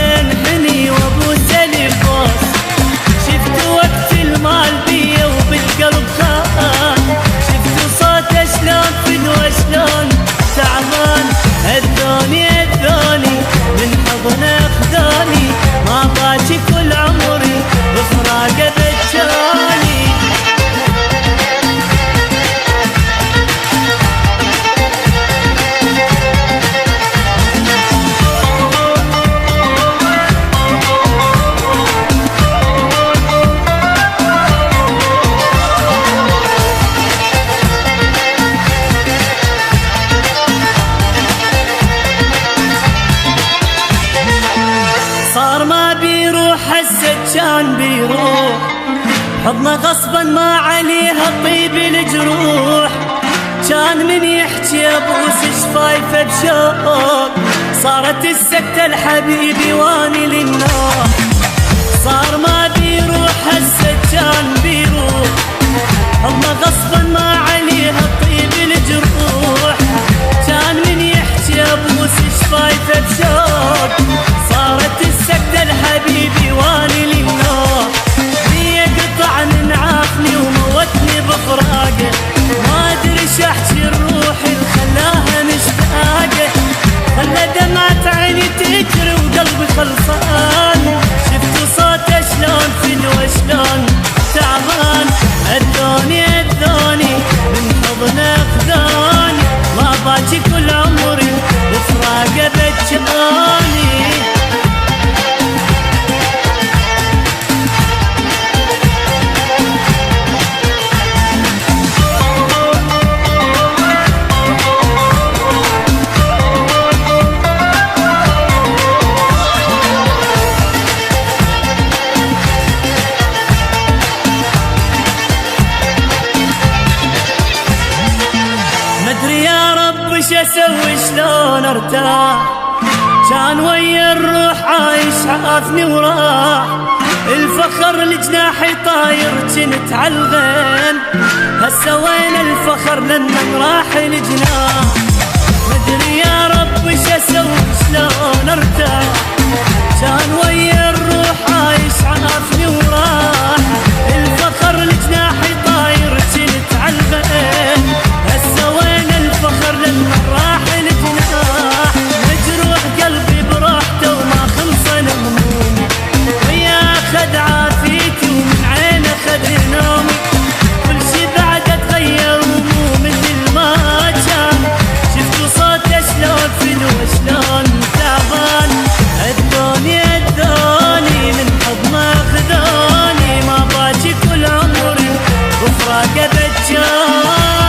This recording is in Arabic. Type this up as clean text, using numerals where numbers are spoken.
ينحني وابوس البوس. شفت وقت المال بيا وبالقلب خان، شفت صوته شلون فدوى شلون تعبان. هدوني من حضنه خذوني، ما باجي كل عمري بفراقه بجاني. صار ما بيروح هسه كان بيروح، حضنه غصبا ما عليها طيب الجروح. كان من يحكي ابوس شفايفه بشوق، صارت السكتة الحبيبي واني للنار. صار ما بيروح هسه كان بيروح، حضنه غصبا ما عليها طيب الجروح. كان من يحكي ابوس شفايفه بشوق، صارت السكتة الحبيبي واني للنار. هي قطع من عافني وموتني بفراقه، ما ادري شحكي الروح اللي خلاها مشتاقه. خلى دمعة عيني تجري وقلبي خلصان، شفت صوته شلون فدوى شلون تعبان. هدوني من حضنه خذوني، ما باجي كل عمري بفراقه بجاني. مدري يا رب ش اسوي شلون ارتاح، كان ويا الروح عايش عافني وراح. الفخر لجناحي طاير جنت عالغين، هسه وين الفخر لمن راح الجناح. مدري يا رب ش اسوي شلون ارتاح، كان ويا الروح عايش عافني وراح. الفخر لجناحي طاير جنت عالغين، هسه وين الفخر لما راح الجناح. مجروح قلبي براحته وما خلصن همومي، ويا خد عافيتي ومن عينه خد نومي. كل شي بعده تغير ومو مثل ما كان، شفتوا صوته شلون فدوى شلون تعبان. هدوني من حضنه خذوني، ما باجي كل عمري بفراقه بجاني.